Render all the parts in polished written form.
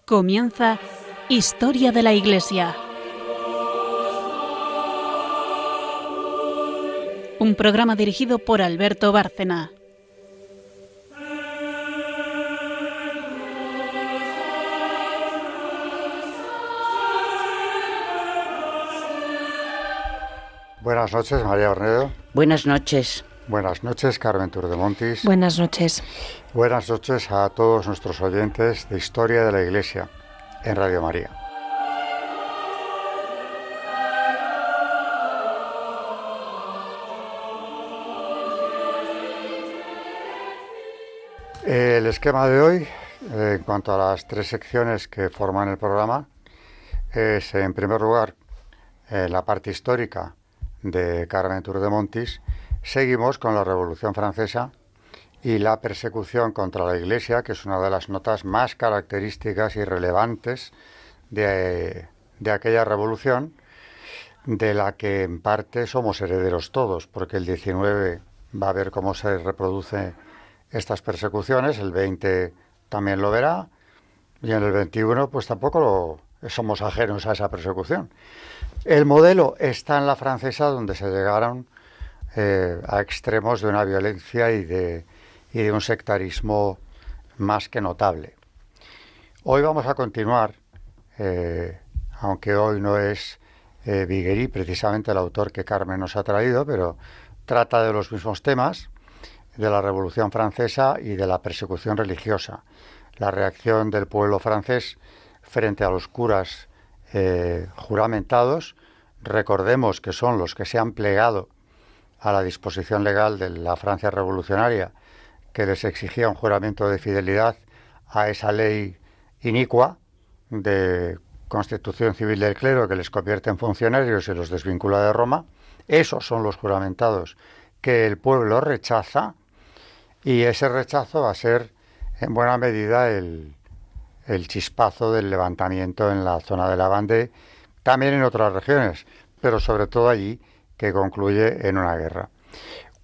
Comienza Historia de la Iglesia. Un programa dirigido por Alberto Bárcena. Buenas noches, María Ornedo. Buenas noches. Buenas noches, Carmen Turdemontis. Buenas noches. Buenas noches a todos nuestros oyentes de Historia de la Iglesia en Radio María. El esquema de hoy, en cuanto a las tres secciones que forman el programa, es, en primer lugar, la parte histórica de Carmen Turdemontis. Seguimos con la Revolución Francesa y la persecución contra la Iglesia, que es una de las notas más características y relevantes de aquella revolución, de la que en parte somos herederos todos, porque el 19 va a ver cómo se reproduce estas persecuciones, el 20 también lo verá, y en el 21 pues tampoco somos ajenos a esa persecución. El modelo está en la francesa, donde se llegaron a extremos de una violencia y de un sectarismo más que notable. Hoy vamos a continuar, aunque hoy no es Viguerí precisamente el autor que Carmen nos ha traído, pero trata de los mismos temas, de la Revolución Francesa y de la persecución religiosa, la reacción del pueblo francés frente a los curas juramentados. Recordemos que son los que se han plegado a la disposición legal de la Francia revolucionaria, que les exigía un juramento de fidelidad a esa ley inicua de constitución civil del clero que les convierte en funcionarios y los desvincula de Roma. Esos son los juramentados que el pueblo rechaza, y ese rechazo va a ser en buena medida el chispazo del levantamiento en la zona de la Vendée, también en otras regiones, pero sobre todo allí, que concluye en una guerra.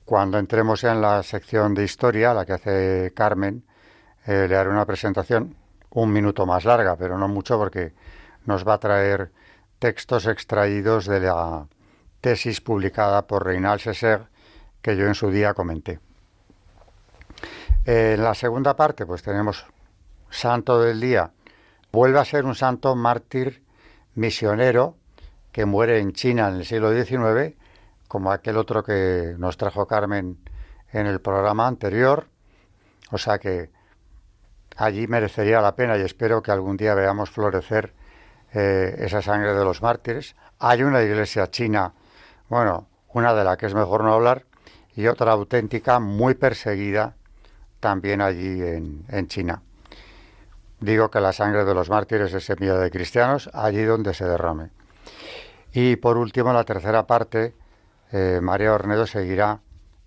Cuando entremos en la sección de historia, la que hace Carmen, le haré una presentación un minuto más larga, pero no mucho, porque nos va a traer textos extraídos de la tesis publicada por Reynal Césaire, que yo en su día comenté. En la segunda parte, pues tenemos Santo del Día. Vuelve a ser un santo mártir misionero que muere en China en el siglo XIX, como aquel otro que nos trajo Carmen en el programa anterior. O sea que allí merecería la pena, y espero que algún día veamos florecer esa sangre de los mártires. Hay una iglesia china, bueno, una de la que es mejor no hablar, y otra auténtica, muy perseguida, también allí en China. Digo que la sangre de los mártires es semilla de cristianos, allí donde se derrame. Y por último, la tercera parte, María Ornedo seguirá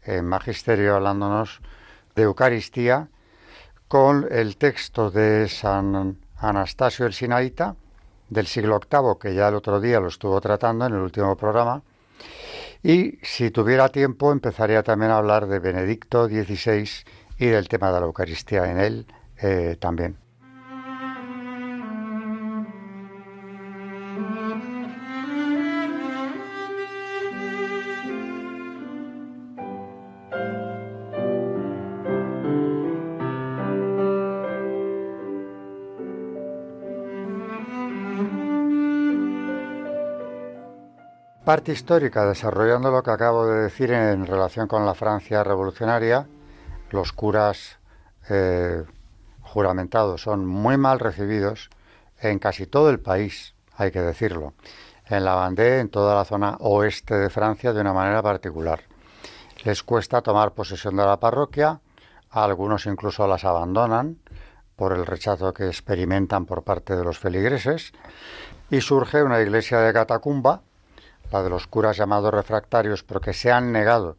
en Magisterio hablándonos de Eucaristía con el texto de San Anastasio el Sinaíta del siglo VIII, que ya el otro día lo estuvo tratando en el último programa. Y si tuviera tiempo empezaría también a hablar de Benedicto XVI y del tema de la Eucaristía en él también. Parte histórica, desarrollando lo que acabo de decir en relación con la Francia revolucionaria. Los curas juramentados son muy mal recibidos en casi todo el país, hay que decirlo. En la Vendée, en toda la zona oeste de Francia, de una manera particular. Les cuesta tomar posesión de la parroquia, algunos incluso las abandonan por el rechazo que experimentan por parte de los feligreses, y surge una iglesia de catacumba, la de los curas llamados refractarios, porque se han negado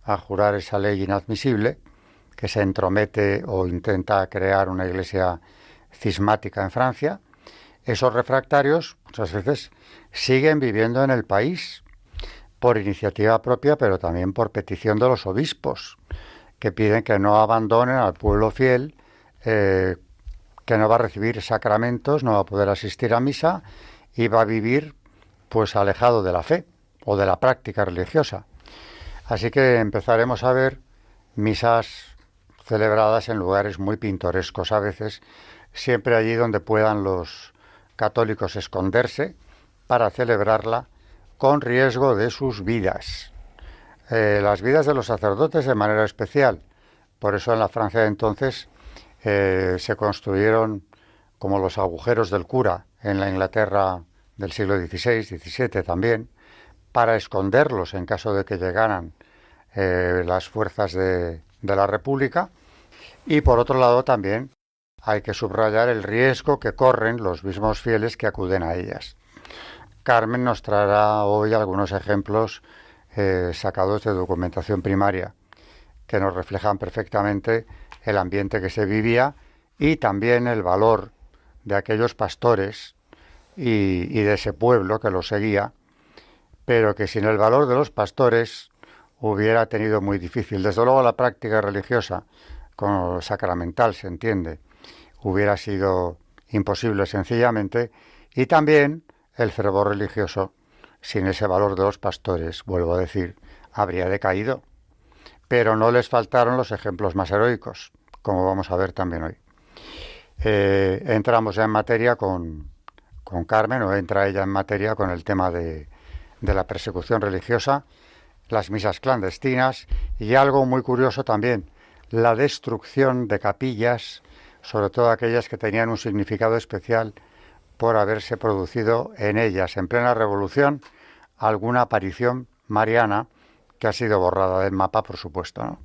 a jurar esa ley inadmisible, que se entromete o intenta crear una iglesia cismática en Francia. Esos refractarios muchas veces siguen viviendo en el país por iniciativa propia, pero también por petición de los obispos, que piden que no abandonen al pueblo fiel que no va a recibir sacramentos, no va a poder asistir a misa y va a vivir pues alejado de la fe o de la práctica religiosa. Así que empezaremos a ver misas celebradas en lugares muy pintorescos a veces, siempre allí donde puedan los católicos esconderse para celebrarla con riesgo de sus vidas. Las vidas de los sacerdotes de manera especial. Por eso en la Francia de entonces se construyeron como los agujeros del cura en la Inglaterra del siglo XVI, XVII también, para esconderlos en caso de que llegaran las fuerzas de la República. Y por otro lado también hay que subrayar el riesgo que corren los mismos fieles que acuden a ellas. Carmen nos traerá hoy algunos ejemplos sacados de documentación primaria que nos reflejan perfectamente el ambiente que se vivía y también el valor de aquellos pastores y de ese pueblo que los seguía, pero que sin el valor de los pastores hubiera tenido muy difícil. Desde luego la práctica religiosa, con sacramental se entiende, hubiera sido imposible sencillamente, y también el fervor religioso, sin ese valor de los pastores, vuelvo a decir, habría decaído. Pero no les faltaron los ejemplos más heroicos, como vamos a ver también hoy. Entramos ya en materia con Carmen, o entra ella en materia con el tema de la persecución religiosa, las misas clandestinas y algo muy curioso también, la destrucción de capillas, sobre todo aquellas que tenían un significado especial por haberse producido en ellas, en plena revolución, alguna aparición mariana que ha sido borrada del mapa, por supuesto, ¿no?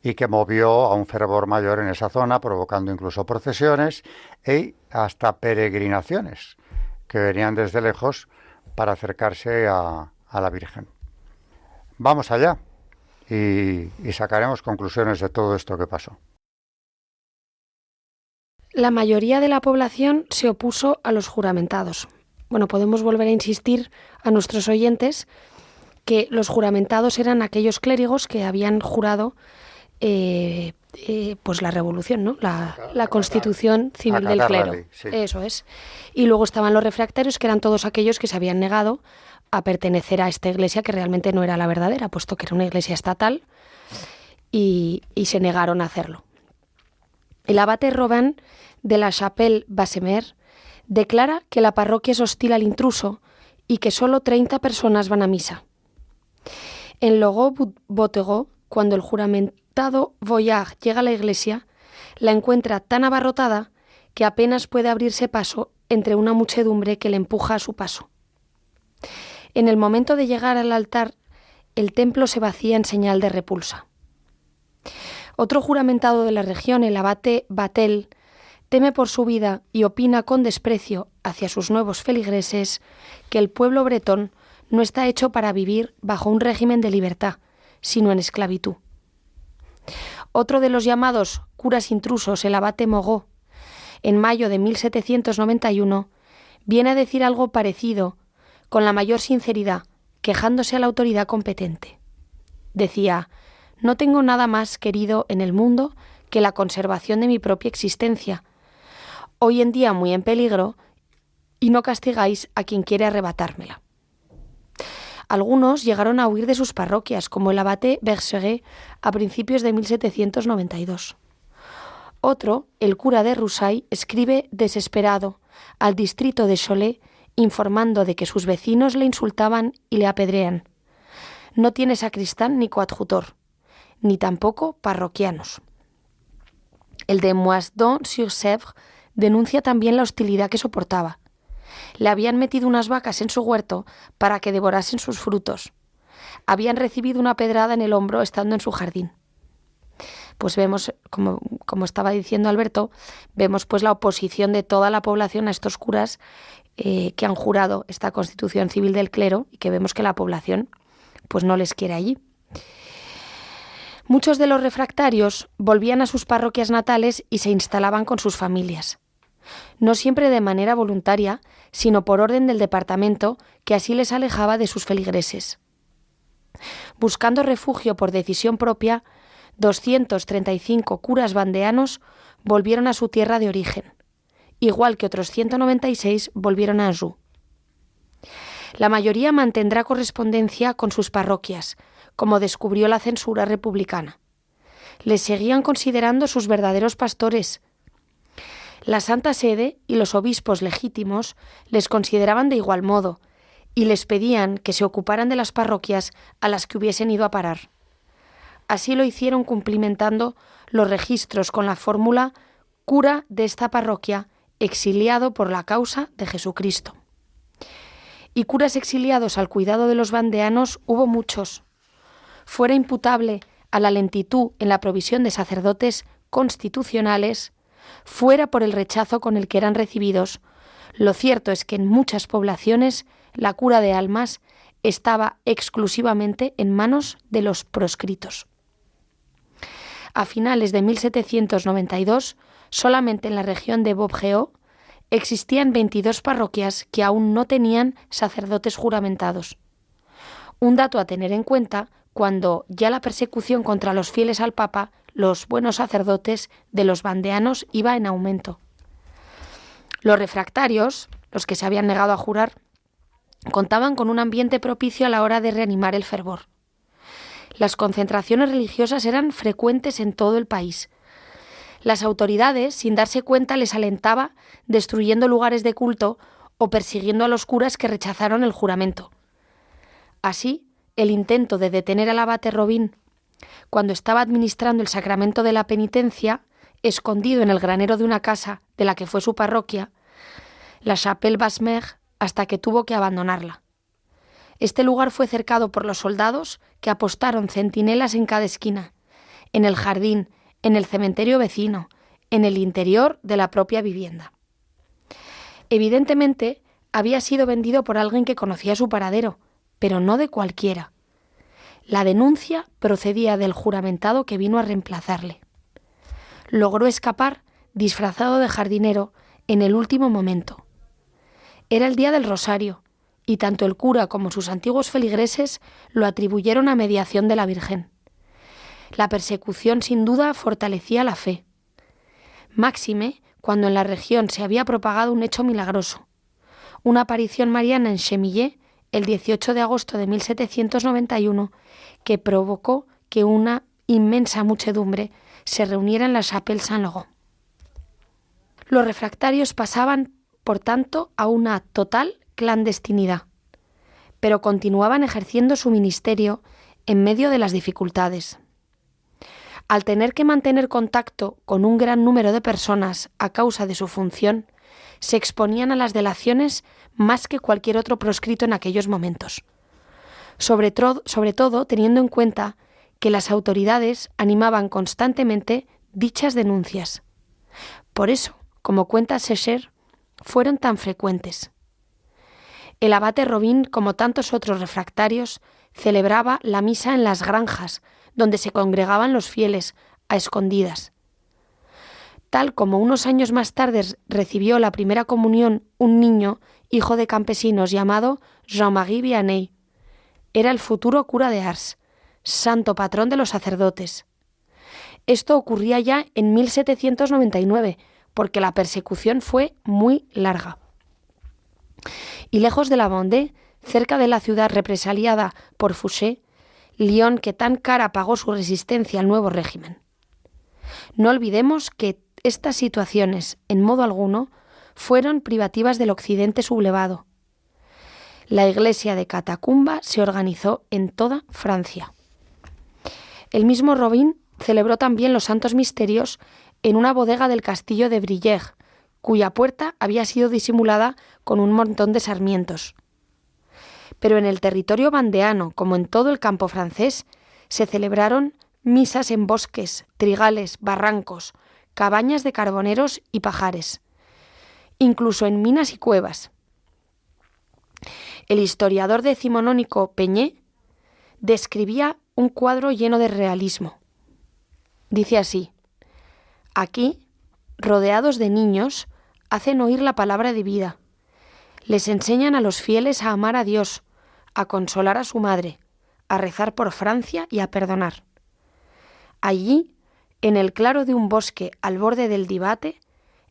Y que movió a un fervor mayor en esa zona, provocando incluso procesiones y hasta peregrinaciones que venían desde lejos para acercarse a la Virgen. Vamos allá y sacaremos conclusiones de todo esto que pasó. La mayoría de la población se opuso a los juramentados. Bueno, podemos volver a insistir a nuestros oyentes que los juramentados eran aquellos clérigos que habían jurado pues la revolución, ¿no? La constitución civil del clero. Ley, sí. Eso es. Y luego estaban los refractarios, que eran todos aquellos que se habían negado a pertenecer a esta iglesia que realmente no era la verdadera, puesto que era una iglesia estatal, y se negaron a hacerlo. El abate Robin de la Chapelle-Bassemer declara que la parroquia es hostil al intruso y que solo 30 personas van a misa. En Logo-Botego, cuando el juramentado Voyard llega a la iglesia, la encuentra tan abarrotada que apenas puede abrirse paso entre una muchedumbre que le empuja a su paso. En el momento de llegar al altar, el templo se vacía en señal de repulsa. Otro juramentado de la región, el abate Batel, teme por su vida y opina con desprecio hacia sus nuevos feligreses que el pueblo bretón no está hecho para vivir bajo un régimen de libertad, sino en esclavitud. Otro de los llamados curas intrusos, el abate Mogot, en mayo de 1791, viene a decir algo parecido, con la mayor sinceridad, quejándose a la autoridad competente. Decía: «No tengo nada más querido en el mundo que la conservación de mi propia existencia, hoy en día muy en peligro, y no castigáis a quien quiere arrebatármela». Algunos llegaron a huir de sus parroquias, como el abate Bergeret a principios de 1792. Otro, el cura de Roussay, escribe desesperado al distrito de Cholet, informando de que sus vecinos le insultaban y le apedrean. No tiene sacristán ni coadjutor, ni tampoco parroquianos. El de Moisdon-sur-Sèvre denuncia también la hostilidad que soportaba. Le habían metido unas vacas en su huerto para que devorasen sus frutos. Habían recibido una pedrada en el hombro estando en su jardín. Pues vemos, como estaba diciendo Alberto, vemos pues la oposición de toda la población a estos curas que han jurado esta constitución civil del clero, y que vemos que la población pues no les quiere allí. Muchos de los refractarios volvían a sus parroquias natales y se instalaban con sus familias. No siempre de manera voluntaria, sino por orden del departamento, que así les alejaba de sus feligreses. Buscando refugio por decisión propia, 235 curas vandeanos volvieron a su tierra de origen. igual que otros 196 volvieron a Anjou. La mayoría mantendrá correspondencia con sus parroquias, como descubrió la censura republicana. Les seguían considerando sus verdaderos pastores. La Santa Sede y los obispos legítimos les consideraban de igual modo y les pedían que se ocuparan de las parroquias a las que hubiesen ido a parar. Así lo hicieron cumplimentando los registros con la fórmula cura de esta parroquia exiliado por la causa de Jesucristo. Y curas exiliados al cuidado de los vandeanos hubo muchos. Fuera imputable a la lentitud en la provisión de sacerdotes constitucionales, fuera por el rechazo con el que eran recibidos, lo cierto es que en muchas poblaciones la cura de almas estaba exclusivamente en manos de los proscritos. A finales de 1792, solamente en la región de Beauvais existían 22 parroquias que aún no tenían sacerdotes juramentados. Un dato a tener en cuenta cuando ya la persecución contra los fieles al Papa, los buenos sacerdotes de los vandeanos, iba en aumento. Los refractarios, los que se habían negado a jurar, contaban con un ambiente propicio a la hora de reanimar el fervor. Las concentraciones religiosas eran frecuentes en todo el país. Las autoridades, sin darse cuenta, les alentaba destruyendo lugares de culto o persiguiendo a los curas que rechazaron el juramento. Así, el intento de detener al abate Robin, cuando estaba administrando el sacramento de la penitencia, escondido en el granero de una casa de la que fue su parroquia, la Chapelle Basse-Mer, hasta que tuvo que abandonarla. Este lugar fue cercado por los soldados que apostaron centinelas en cada esquina, en el jardín, en el cementerio vecino, en el interior de la propia vivienda. Evidentemente, había sido vendido por alguien que conocía su paradero, pero no de cualquiera. La denuncia procedía del juramentado que vino a reemplazarle. Logró escapar disfrazado de jardinero en el último momento. Era el día del Rosario, y tanto el cura como sus antiguos feligreses lo atribuyeron a mediación de la Virgen. La persecución sin duda fortalecía la fe. Máxime cuando en la región se había propagado un hecho milagroso. Una aparición mariana en Chemillé, el 18 de agosto de 1791, que provocó que una inmensa muchedumbre se reuniera en la Chapelle Saint-Laurent. Los refractarios pasaban, por tanto, a una total clandestinidad, pero continuaban ejerciendo su ministerio en medio de las dificultades. Al tener que mantener contacto con un gran número de personas a causa de su función, se exponían a las delaciones más que cualquier otro proscrito en aquellos momentos. Sobre todo teniendo en cuenta que las autoridades animaban constantemente dichas denuncias. Por eso, como cuenta Sécher, fueron tan frecuentes. El abate Robin, como tantos otros refractarios, celebraba la misa en las granjas, donde se congregaban los fieles, a escondidas. Tal como unos años más tarde recibió la primera comunión un niño, hijo de campesinos, llamado Jean-Marie Vianney. Era el futuro cura de Ars, santo patrón de los sacerdotes. Esto ocurría ya en 1799, porque la persecución fue muy larga. Y lejos de la Vendée, cerca de la ciudad represaliada por Fouché, Lyon, que tan cara pagó su resistencia al nuevo régimen. No olvidemos que estas situaciones, en modo alguno, fueron privativas del occidente sublevado. La iglesia de Catacumba se organizó en toda Francia. El mismo Robin celebró también los santos misterios en una bodega del castillo de Brilleg, cuya puerta había sido disimulada con un montón de sarmientos. Pero en el territorio vandeano, como en todo el campo francés, se celebraron misas en bosques, trigales, barrancos, cabañas de carboneros y pajares, incluso en minas y cuevas. El historiador decimonónico Peñé describía un cuadro lleno de realismo. Dice así: aquí, rodeados de niños, hacen oír la palabra de vida. Les enseñan a los fieles a amar a Dios, a consolar a su madre, a rezar por Francia y a perdonar. Allí, en el claro de un bosque al borde del Dibate,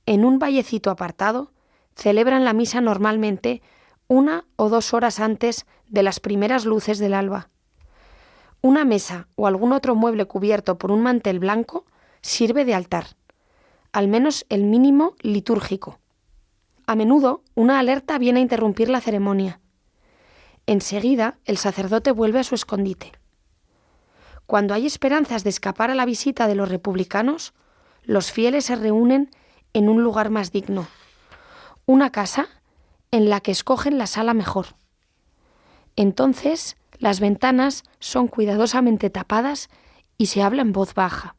en un vallecito apartado, celebran la misa normalmente 1 o 2 horas antes de las primeras luces del alba. Una mesa o algún otro mueble cubierto por un mantel blanco sirve de altar, al menos el mínimo litúrgico. A menudo, una alerta viene a interrumpir la ceremonia. Enseguida, el sacerdote vuelve a su escondite. Cuando hay esperanzas de escapar a la visita de los republicanos, los fieles se reúnen en un lugar más digno, una casa en la que escogen la sala mejor. Entonces, las ventanas son cuidadosamente tapadas y se habla en voz baja.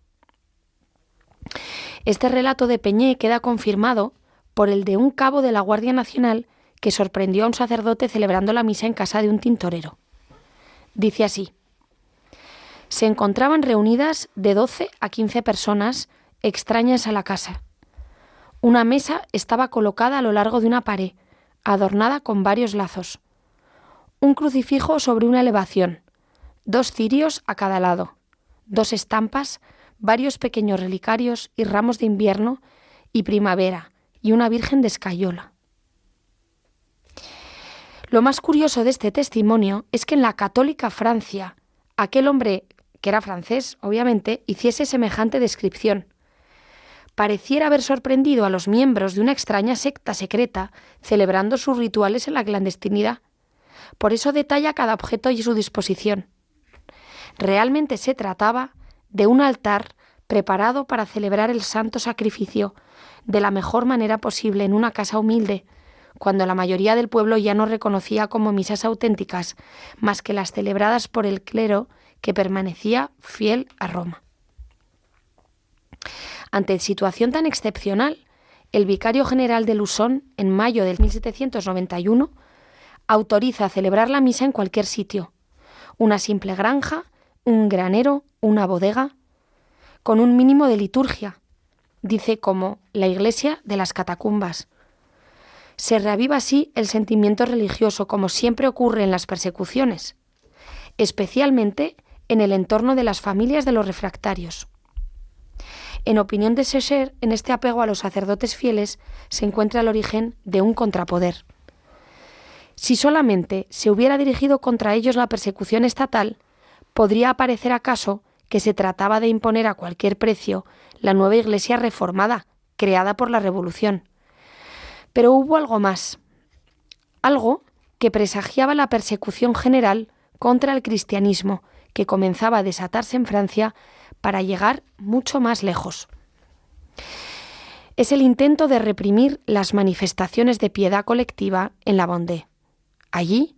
Este relato de Peñé queda confirmado por el de un cabo de la Guardia Nacional que sorprendió a un sacerdote celebrando la misa en casa de un tintorero. Dice así: se encontraban reunidas de 12 a 15 personas extrañas a la casa. Una mesa estaba colocada a lo largo de una pared, adornada con varios lazos. Un crucifijo sobre una elevación, 2 cirios a cada lado, 2 estampas, varios pequeños relicarios y ramos de invierno y primavera, y una virgen de escayola. Lo más curioso de este testimonio es que en la católica Francia, aquel hombre, que era francés, obviamente, hiciese semejante descripción. Pareciera haber sorprendido a los miembros de una extraña secta secreta celebrando sus rituales en la clandestinidad. Por eso detalla cada objeto y su disposición. Realmente se trataba de un altar preparado para celebrar el santo sacrificio de la mejor manera posible en una casa humilde, cuando la mayoría del pueblo ya no reconocía como misas auténticas más que las celebradas por el clero que permanecía fiel a Roma. Ante situación tan excepcional, el vicario general de Luzón, en mayo de 1791, autoriza celebrar la misa en cualquier sitio, una simple granja, un granero, una bodega, con un mínimo de liturgia, dice, como la iglesia de las catacumbas. Se reaviva así el sentimiento religioso, como siempre ocurre en las persecuciones, especialmente en el entorno de las familias de los refractarios. En opinión de Saussure, en este apego a los sacerdotes fieles se encuentra el origen de un contrapoder. Si solamente se hubiera dirigido contra ellos la persecución estatal, podría parecer acaso que se trataba de imponer a cualquier precio la nueva Iglesia reformada, creada por la Revolución. Pero hubo algo más, algo que presagiaba la persecución general contra el cristianismo, que comenzaba a desatarse en Francia para llegar mucho más lejos. Es el intento de reprimir las manifestaciones de piedad colectiva en la Vendée. Allí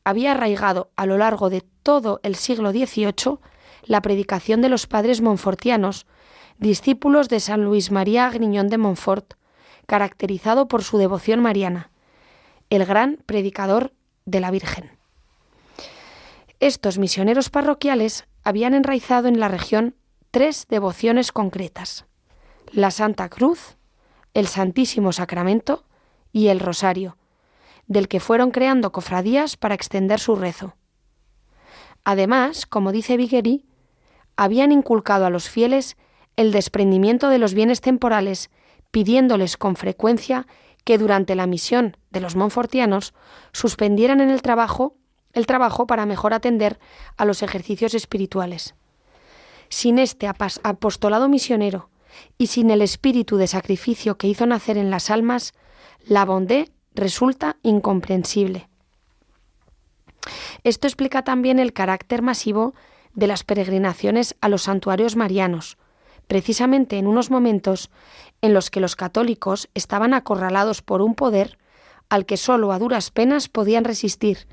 había arraigado a lo largo de todo el siglo XVIII la predicación de los padres montfortianos, discípulos de San Luis María Grignon de Montfort, caracterizado por su devoción mariana, el gran predicador de la Virgen. Estos misioneros parroquiales habían enraizado en la región 3 devociones concretas: la Santa Cruz, el Santísimo Sacramento y el Rosario, del que fueron creando cofradías para extender su rezo. Además, como dice Viguerie, habían inculcado a los fieles el desprendimiento de los bienes temporales, pidiéndoles con frecuencia que durante la misión de los montfortianos suspendieran el trabajo para mejor atender a los ejercicios espirituales. Sin este apostolado misionero y sin el espíritu de sacrificio que hizo nacer en las almas, la Vendée resulta incomprensible. Esto explica también el carácter masivo de las peregrinaciones a los santuarios marianos, precisamente en unos momentos en los que los católicos estaban acorralados por un poder al que solo a duras penas podían resistir,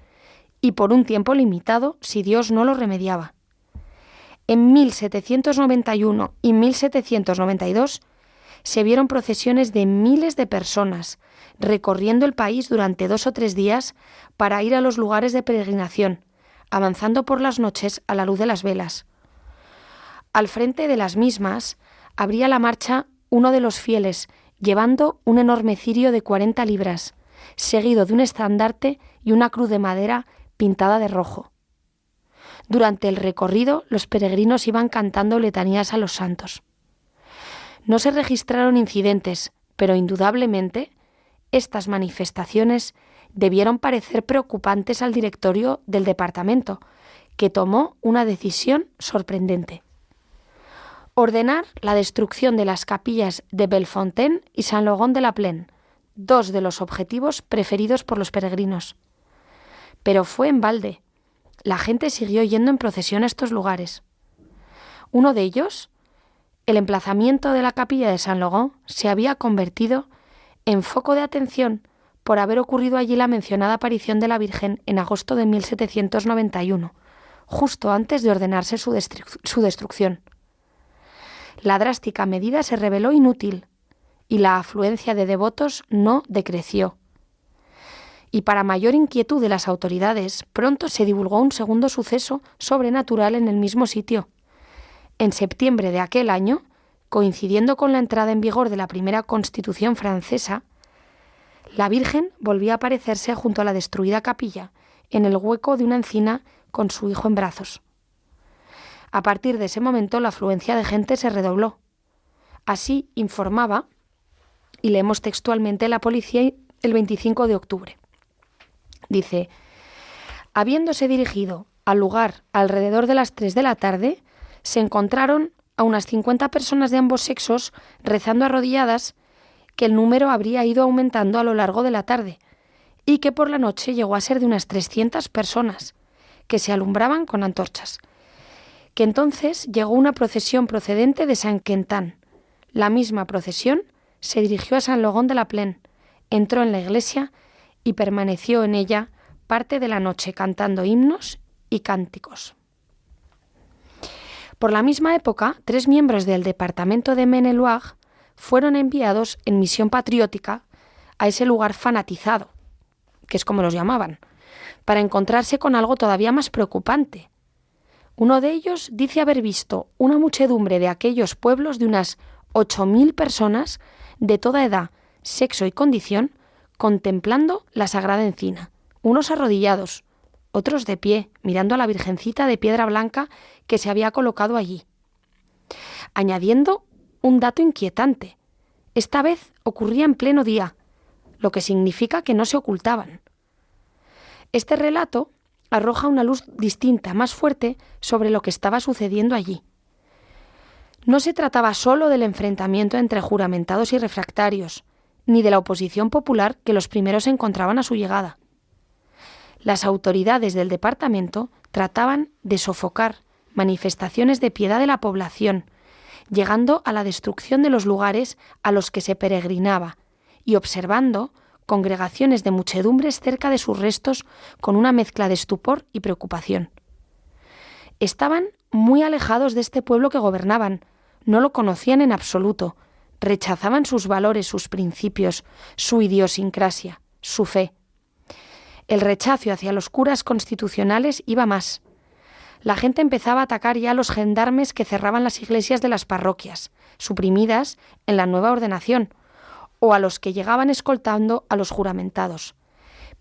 y por un tiempo limitado si Dios no lo remediaba. En 1791 y 1792 se vieron procesiones de miles de personas recorriendo el país durante 2 o 3 días para ir a los lugares de peregrinación, avanzando por las noches a la luz de las velas. Al frente de las mismas abría la marcha uno de los fieles, llevando un enorme cirio de 40 libras, seguido de un estandarte y una cruz de madera pintada de rojo. Durante el recorrido, los peregrinos iban cantando letanías a los santos. No se registraron incidentes, pero indudablemente estas manifestaciones debieron parecer preocupantes al directorio del departamento, que tomó una decisión sorprendente: ordenar la destrucción de las capillas de Bellefontaine y Saint-Laurent-de-la-Plaine, dos de los objetivos preferidos por los peregrinos. Pero fue en balde. La gente siguió yendo en procesión a estos lugares. Uno de ellos, el emplazamiento de la capilla de Saint-Laurent, se había convertido en foco de atención por haber ocurrido allí la mencionada aparición de la Virgen en agosto de 1791, justo antes de ordenarse su destrucción. La drástica medida se reveló inútil y la afluencia de devotos no decreció. Y para mayor inquietud de las autoridades, pronto se divulgó un segundo suceso sobrenatural en el mismo sitio. En septiembre de aquel año, coincidiendo con la entrada en vigor de la primera Constitución francesa, la Virgen volvió a aparecerse junto a la destruida capilla, en el hueco de una encina con su hijo en brazos. A partir de ese momento la afluencia de gente se redobló. Así informaba, y leemos textualmente, la policía el 25 de octubre. Dice: habiéndose dirigido al lugar alrededor de las 3 de la tarde, se encontraron a unas 50 personas de ambos sexos rezando arrodilladas, que el número habría ido aumentando a lo largo de la tarde, y que por la noche llegó a ser de unas 300 personas, que se alumbraban con antorchas. Que entonces llegó una procesión procedente de Saint-Quentin. La misma procesión se dirigió a Saint-Laurent-de-la-Plaine, entró en la iglesia y permaneció en ella parte de la noche cantando himnos y cánticos. Por la misma época, 3 miembros del departamento de Maine-et-Loire fueron enviados en misión patriótica a ese lugar fanatizado, que es como los llamaban, para encontrarse con algo todavía más preocupante. Uno de ellos dice haber visto una muchedumbre de aquellos pueblos de unas 8.000 personas de toda edad, sexo y condición, contemplando la sagrada encina, unos arrodillados, otros de pie, mirando a la Virgencita de piedra blanca que se había colocado allí. Añadiendo un dato inquietante: esta vez ocurría en pleno día, lo que significa que no se ocultaban. Este relato arroja una luz distinta, más fuerte, sobre lo que estaba sucediendo allí. No se trataba solo del enfrentamiento entre juramentados y refractarios, ni de la oposición popular que los primeros encontraban a su llegada. Las autoridades del departamento trataban de sofocar manifestaciones de piedad de la población, llegando a la destrucción de los lugares a los que se peregrinaba y observando congregaciones de muchedumbres cerca de sus restos con una mezcla de estupor y preocupación. Estaban muy alejados de este pueblo que gobernaban, no lo conocían en absoluto, rechazaban sus valores, sus principios, su idiosincrasia, su fe. El rechazo hacia los curas constitucionales iba más. La gente empezaba a atacar ya a los gendarmes que cerraban las iglesias de las parroquias, suprimidas en la nueva ordenación, o a los que llegaban escoltando a los juramentados.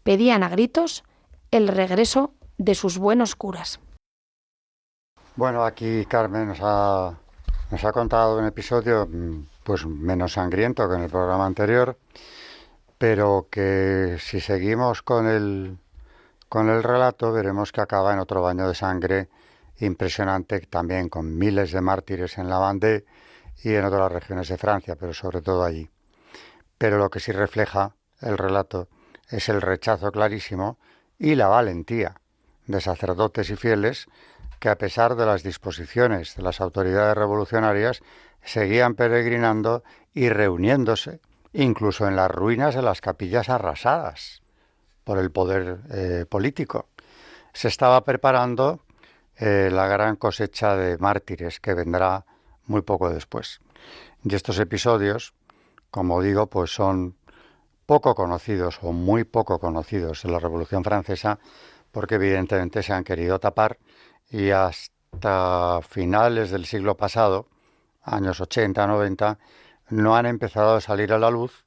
Pedían a gritos el regreso de sus buenos curas. Bueno, aquí Carmen nos ha contado un episodio pues menos sangriento que en el programa anterior, pero que si seguimos con el relato veremos que acaba en otro baño de sangre impresionante, también con miles de mártires en la Vendée y en otras regiones de Francia, pero sobre todo allí. Pero lo que sí refleja el relato es el rechazo clarísimo y la valentía de sacerdotes y fieles que, a pesar de las disposiciones de las autoridades revolucionarias, seguían peregrinando y reuniéndose, incluso en las ruinas de las capillas arrasadas por el poder político. Se estaba preparando la gran cosecha de mártires que vendrá muy poco después. Y estos episodios, como digo, pues son poco conocidos o muy poco conocidos de la Revolución Francesa, porque evidentemente se han querido tapar y hasta finales del siglo pasado, años 80, 90, no han empezado a salir a la luz,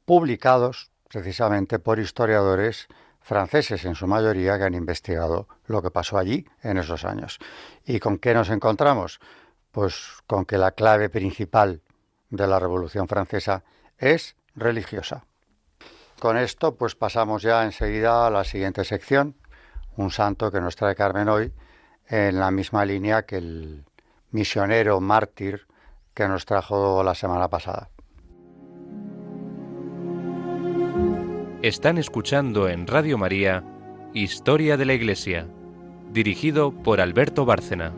publicados precisamente por historiadores franceses en su mayoría que han investigado lo que pasó allí en esos años. ¿Y con qué nos encontramos? Pues con que la clave principal de la Revolución Francesa es religiosa. Con esto pues pasamos ya enseguida a la siguiente sección, un santo que nos trae Carmen hoy, en la misma línea que el misionero mártir que nos trajo la semana pasada. Están escuchando en Radio María Historia de la Iglesia, dirigido por Alberto Bárcena.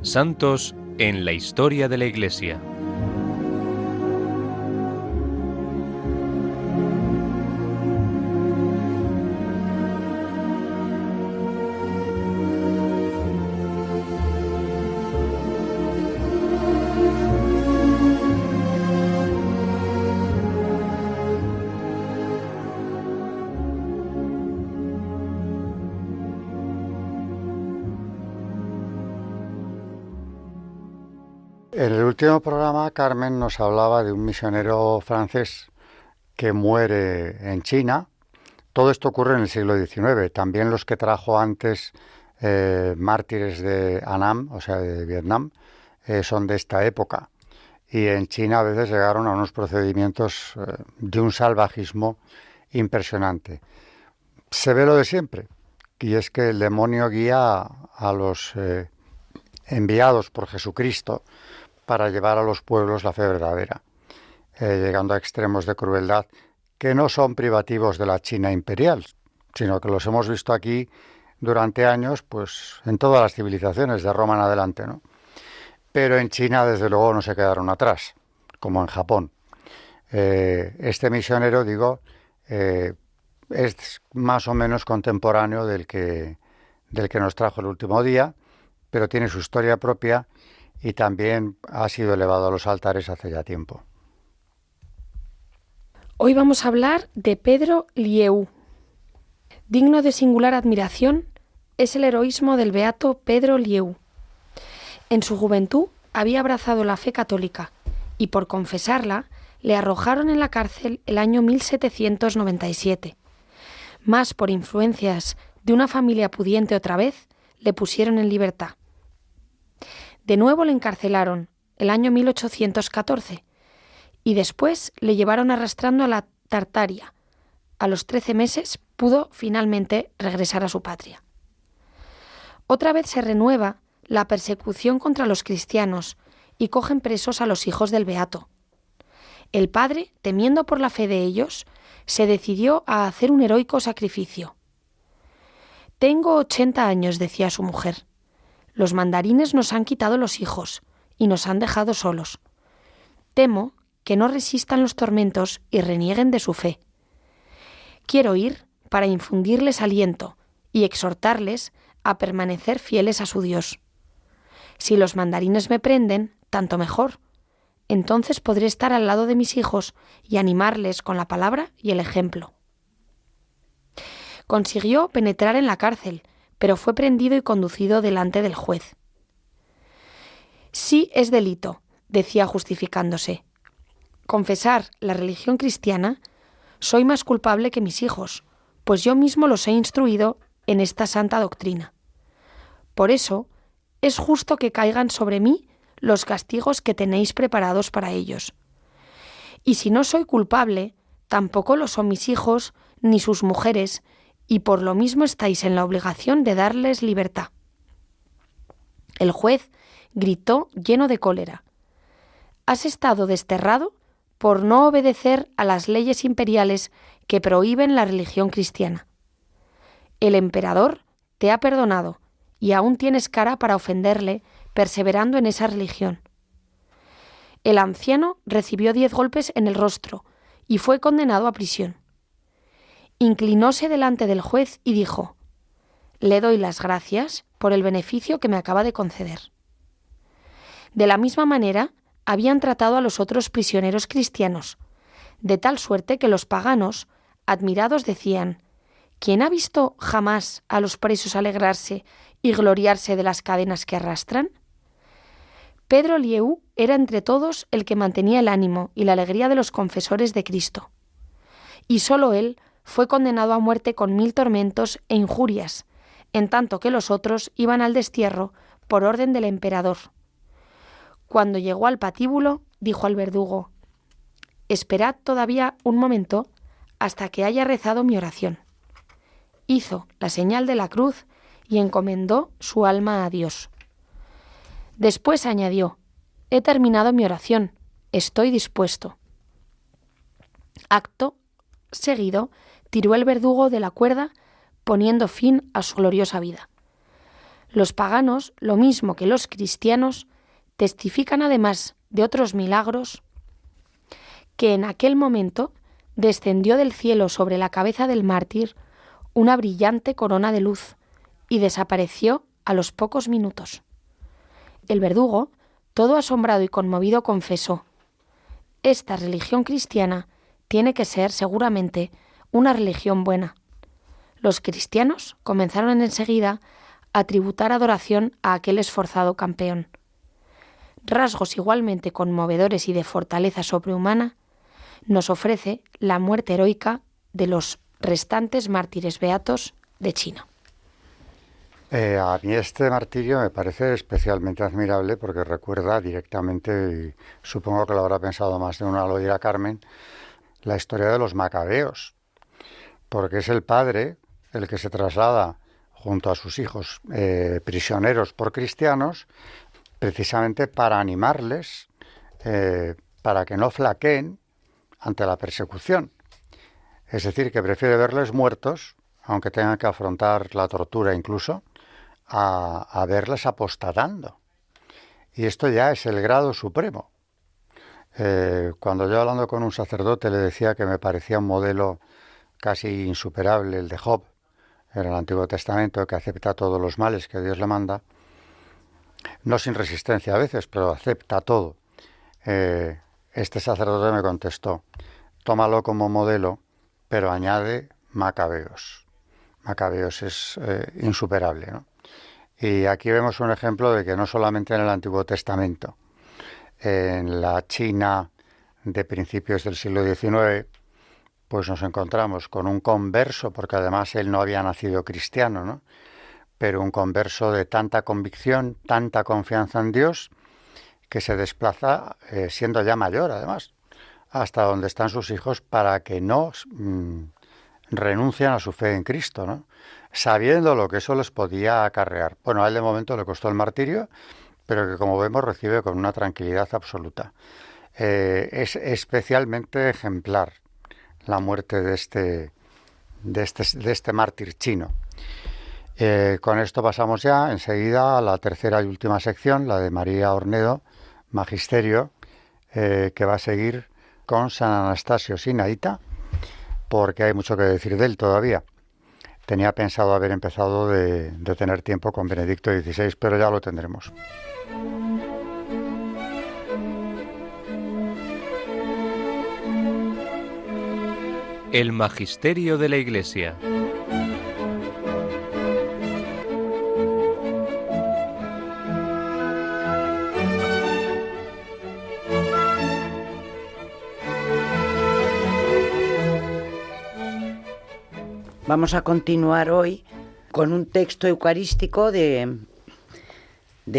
Santos en la historia de la Iglesia. En el último programa, Carmen nos hablaba de un misionero francés que muere en China. Todo esto ocurre en el siglo XIX. También los que trajo antes mártires de Annam, o sea, de Vietnam, son de esta época. Y en China a veces llegaron a unos procedimientos de un salvajismo impresionante. Se ve lo de siempre, y es que el demonio guía a los enviados por Jesucristo para llevar a los pueblos la fe verdadera, llegando a extremos de crueldad que no son privativos de la China imperial, sino que los hemos visto aquí durante años, pues en todas las civilizaciones, de Roma en adelante, ¿no? Pero en China, desde luego, no se quedaron atrás, como en Japón. Este misionero, digo, es más o menos contemporáneo del que nos trajo el último día, pero tiene su historia propia y también ha sido elevado a los altares hace ya tiempo. Hoy vamos a hablar de Pedro Lieu. Digno de singular admiración es el heroísmo del beato Pedro Lieu. En su juventud había abrazado la fe católica y por confesarla le arrojaron en la cárcel el año 1797. Más por influencias de una familia pudiente otra vez, le pusieron en libertad. De nuevo le encarcelaron el año 1814 y después le llevaron arrastrando a la Tartaria. A los 13 meses pudo finalmente regresar a su patria. Otra vez se renueva la persecución contra los cristianos y cogen presos a los hijos del beato. El padre, temiendo por la fe de ellos, se decidió a hacer un heroico sacrificio. «Tengo 80 años», decía su mujer. «Los mandarines nos han quitado los hijos y nos han dejado solos. Temo que no resistan los tormentos y renieguen de su fe. Quiero ir para infundirles aliento y exhortarles a permanecer fieles a su Dios. Si los mandarines me prenden, tanto mejor. Entonces podré estar al lado de mis hijos y animarles con la palabra y el ejemplo». Consiguió penetrar en la cárcel, pero fue prendido y conducido delante del juez. «Sí es delito», decía justificándose. «Confesar la religión cristiana, soy más culpable que mis hijos, pues yo mismo los he instruido en esta santa doctrina. Por eso, es justo que caigan sobre mí los castigos que tenéis preparados para ellos. Y si no soy culpable, tampoco lo son mis hijos ni sus mujeres, y por lo mismo estáis en la obligación de darles libertad». El juez gritó lleno de cólera: «Has estado desterrado por no obedecer a las leyes imperiales que prohíben la religión cristiana. El emperador te ha perdonado y aún tienes cara para ofenderle perseverando en esa religión». El anciano recibió 10 golpes en el rostro y fue condenado a prisión. Inclinóse delante del juez y dijo: «Le doy las gracias por el beneficio que me acaba de conceder». De la misma manera, habían tratado a los otros prisioneros cristianos, de tal suerte que los paganos, admirados, decían: «¿Quién ha visto jamás a los presos alegrarse y gloriarse de las cadenas que arrastran?». Pedro Lieu era entre todos el que mantenía el ánimo y la alegría de los confesores de Cristo. Y solo él fue condenado a muerte con 1000 tormentos e injurias, en tanto que los otros iban al destierro por orden del emperador. Cuando llegó al patíbulo, dijo al verdugo: «Esperad todavía un momento hasta que haya rezado mi oración». Hizo la señal de la cruz y encomendó su alma a Dios. Después añadió: «He terminado mi oración, estoy dispuesto». Acto seguido, tiró el verdugo de la cuerda, poniendo fin a su gloriosa vida. Los paganos, lo mismo que los cristianos, testifican además de otros milagros que en aquel momento descendió del cielo sobre la cabeza del mártir una brillante corona de luz y desapareció a los pocos minutos. El verdugo, todo asombrado y conmovido, confesó: «Esta religión cristiana tiene que ser seguramente una religión buena». Los cristianos comenzaron enseguida a tributar adoración a aquel esforzado campeón. Rasgos igualmente conmovedores y de fortaleza sobrehumana nos ofrece la muerte heroica de los restantes mártires beatos de China. A mí este martirio me parece especialmente admirable porque recuerda directamente, y supongo que lo habrá pensado más de una al oír a Carmen, la historia de los macabeos, porque es el padre el que se traslada junto a sus hijos prisioneros por cristianos, precisamente para animarles, para que no flaqueen ante la persecución. Es decir, que prefiere verles muertos, aunque tengan que afrontar la tortura incluso, a verles apostatando. Y esto ya es el grado supremo. Cuando yo, hablando con un sacerdote, le decía que me parecía un modelo casi insuperable, el de Job, en el Antiguo Testamento, que acepta todos los males que Dios le manda, no sin resistencia a veces, pero acepta todo. Este sacerdote me contestó: tómalo como modelo, pero añade macabeos. Macabeos es insuperable, ¿no? Y aquí vemos un ejemplo de que no solamente en el Antiguo Testamento, en la China de principios del siglo XIX, pues nos encontramos con un converso, porque además él no había nacido cristiano, ¿no? Pero un converso de tanta convicción, tanta confianza en Dios, que se desplaza, siendo ya mayor además, hasta donde están sus hijos para que no renuncian a su fe en Cristo, ¿no? Sabiendo lo que eso les podía acarrear. Bueno, a él de momento le costó el martirio, pero que, como vemos, recibe con una tranquilidad absoluta. Es especialmente ejemplar la muerte de este mártir chino. Con esto pasamos ya enseguida a la tercera y última sección, la de María Ornedo, Magisterio, que va a seguir con San Anastasio Sinaíta, porque hay mucho que decir de él todavía. Tenía pensado haber empezado de tener tiempo con Benedicto XVI, pero ya lo tendremos. El Magisterio de la Iglesia. Vamos a continuar hoy con un texto eucarístico de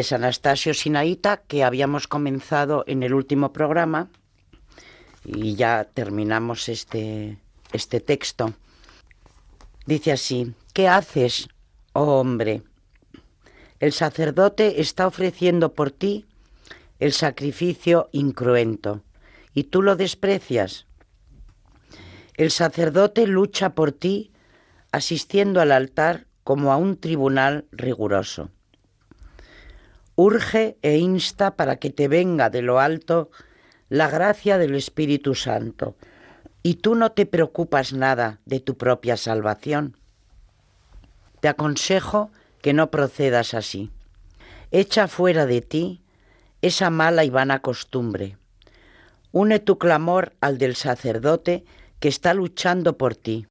San Anastasio Sinaíta que habíamos comenzado en el último programa y ya terminamos este texto. Dice así: ¿qué haces, oh hombre? El sacerdote está ofreciendo por ti el sacrificio incruento y tú lo desprecias. El sacerdote lucha por ti asistiendo al altar como a un tribunal riguroso. Urge e insta para que te venga de lo alto la gracia del Espíritu Santo, y tú no te preocupas nada de tu propia salvación. Te aconsejo que no procedas así. Echa fuera de ti esa mala y vana costumbre. Une tu clamor al del sacerdote que está luchando por ti.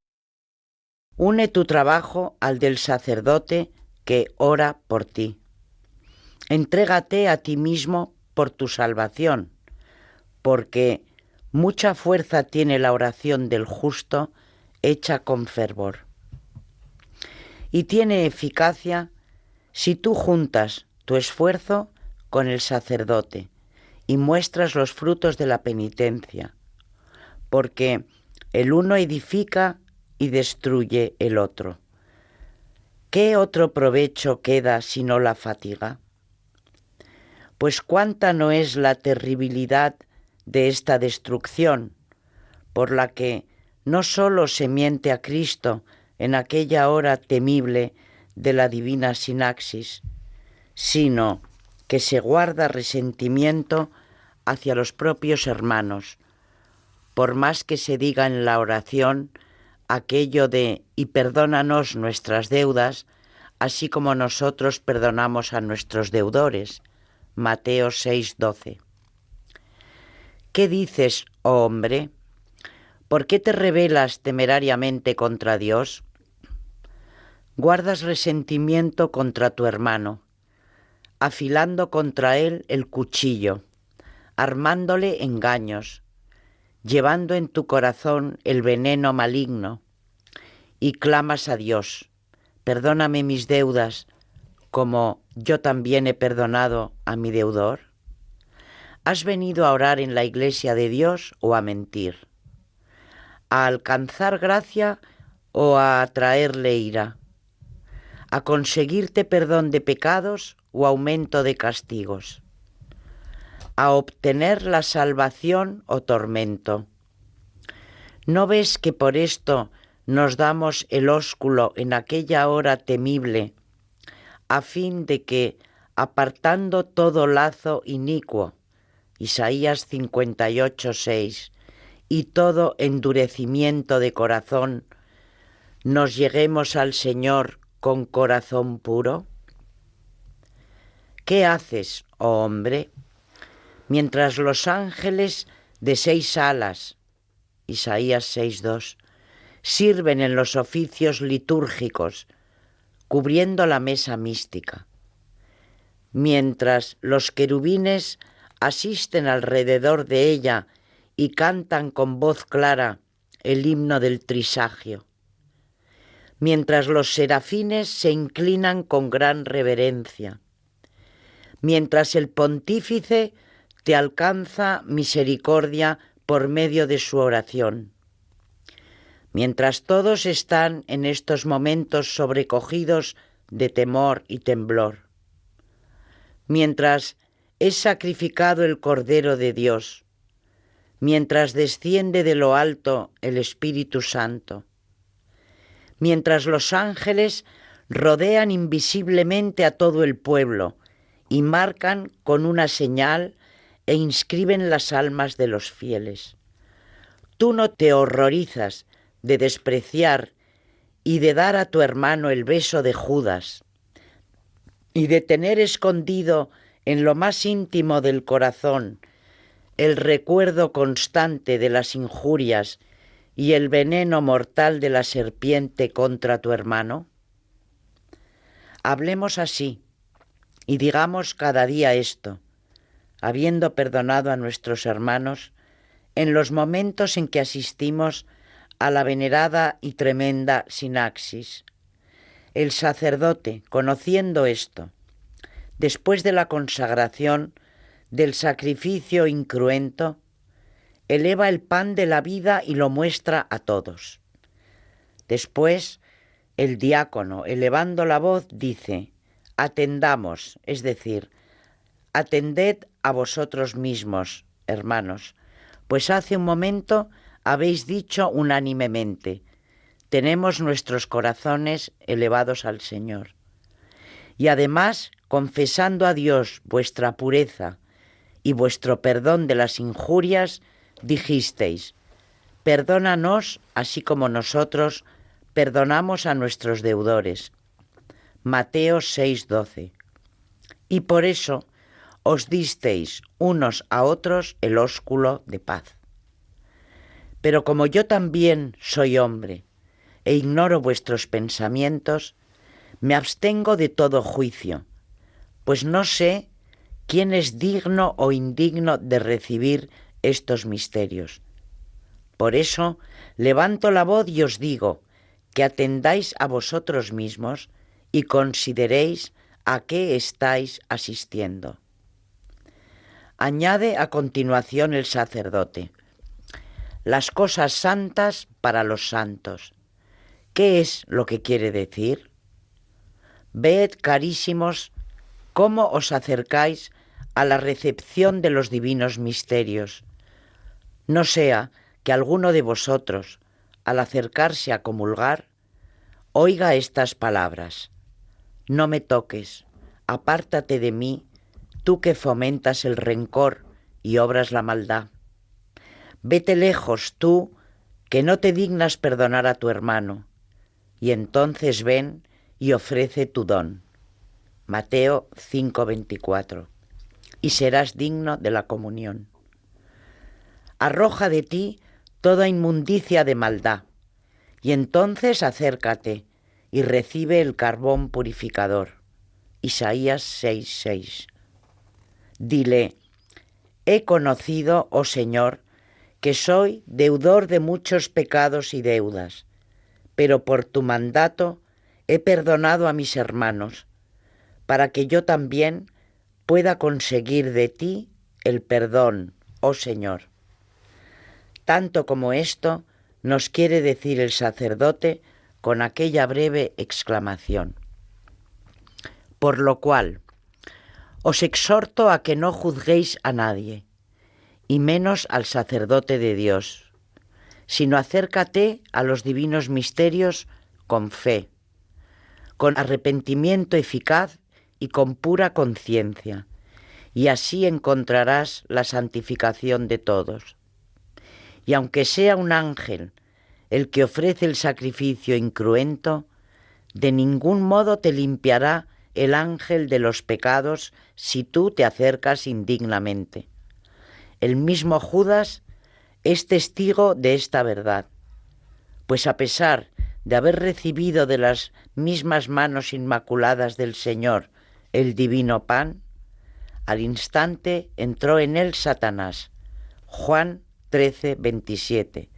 Une tu trabajo al del sacerdote que ora por ti. Entrégate a ti mismo por tu salvación, porque mucha fuerza tiene la oración del justo hecha con fervor. y tiene eficacia si tú juntas tu esfuerzo con el sacerdote y muestras los frutos de la penitencia, porque el uno edifica y destruye el otro. ¿Qué otro provecho queda sino la fatiga? Pues cuánta no es la terribilidad de esta destrucción, por la que no sólo se miente a Cristo en aquella hora temible de la divina sinaxis, sino que se guarda resentimiento hacia los propios hermanos, por más que se diga en la oración aquello de «y perdónanos nuestras deudas, así como nosotros perdonamos a nuestros deudores». Mateo 6:12. ¿Qué dices, oh hombre? ¿Por qué te rebelas temerariamente contra Dios? Guardas resentimiento contra tu hermano, afilando contra él el cuchillo, armándole engaños, llevando en tu corazón el veneno maligno, y clamas a Dios, perdóname mis deudas, como yo también he perdonado a mi deudor. ¿Has venido a orar en la iglesia de Dios o a mentir? ¿A alcanzar gracia o a atraerle ira? ¿A conseguirte perdón de pecados o aumento de castigos? ¿A obtener la salvación o tormento? ¿No ves que por esto nos damos el ósculo en aquella hora temible, a fin de que, apartando todo lazo inicuo, Isaías 58:6, y todo endurecimiento de corazón, nos lleguemos al Señor con corazón puro? ¿Qué haces, oh hombre? Mientras los ángeles de 6 alas, Isaías 6:2, sirven en los oficios litúrgicos, cubriendo la mesa mística, mientras los querubines asisten alrededor de ella y cantan con voz clara el himno del trisagio, mientras los serafines se inclinan con gran reverencia, mientras el pontífice te alcanza misericordia por medio de su oración, mientras todos están en estos momentos sobrecogidos de temor y temblor, mientras es sacrificado el Cordero de Dios, mientras desciende de lo alto el Espíritu Santo, mientras los ángeles rodean invisiblemente a todo el pueblo y marcan con una señal e inscriben las almas de los fieles. Tú no te horrorizas de despreciar y de dar a tu hermano el beso de Judas y de tener escondido en lo más íntimo del corazón el recuerdo constante de las injurias y el veneno mortal de la serpiente contra tu hermano. Hablemos así y digamos cada día esto, habiendo perdonado a nuestros hermanos en los momentos en que asistimos a la venerada y tremenda sinaxis. El sacerdote, conociendo esto, después de la consagración del sacrificio incruento, eleva el pan de la vida y lo muestra a todos. Después, el diácono, elevando la voz, dice: atendamos, es decir, atended a vosotros mismos, hermanos, pues hace un momento habéis dicho unánimemente: tenemos nuestros corazones elevados al Señor. Y además, confesando a Dios vuestra pureza y vuestro perdón de las injurias, dijisteis: perdónanos así como nosotros perdonamos a nuestros deudores. Mateo 6:12. Y por eso os disteis unos a otros el ósculo de paz. Pero como yo también soy hombre e ignoro vuestros pensamientos, me abstengo de todo juicio, pues no sé quién es digno o indigno de recibir estos misterios. Por eso levanto la voz y os digo que atendáis a vosotros mismos y consideréis a qué estáis asistiendo. Añade a continuación el sacerdote: las cosas santas para los santos. ¿Qué es lo que quiere decir? Ved, carísimos, cómo os acercáis a la recepción de los divinos misterios. No sea que alguno de vosotros, al acercarse a comulgar, oiga estas palabras: no me toques, apártate de mí, tú que fomentas el rencor y obras la maldad. Vete lejos tú, que no te dignas perdonar a tu hermano, y entonces ven y ofrece tu don. Mateo 5:24. Y serás digno de la comunión. Arroja de ti toda inmundicia de maldad, y entonces acércate y recibe el carbón purificador. Isaías 6:6. Dile: he conocido, oh Señor, que soy deudor de muchos pecados y deudas, pero por tu mandato he perdonado a mis hermanos, para que yo también pueda conseguir de ti el perdón, oh Señor. Tanto como esto nos quiere decir el sacerdote con aquella breve exclamación. Por lo cual, os exhorto a que no juzguéis a nadie, y menos al sacerdote de Dios, sino acércate a los divinos misterios con fe, con arrepentimiento eficaz y con pura conciencia, y así encontrarás la santificación de todos. Y aunque sea un ángel el que ofrece el sacrificio incruento, de ningún modo te limpiará el ángel de los pecados si tú te acercas indignamente. El mismo Judas es testigo de esta verdad, pues a pesar de haber recibido de las mismas manos inmaculadas del Señor el divino pan, al instante entró en él Satanás. Juan 13:27,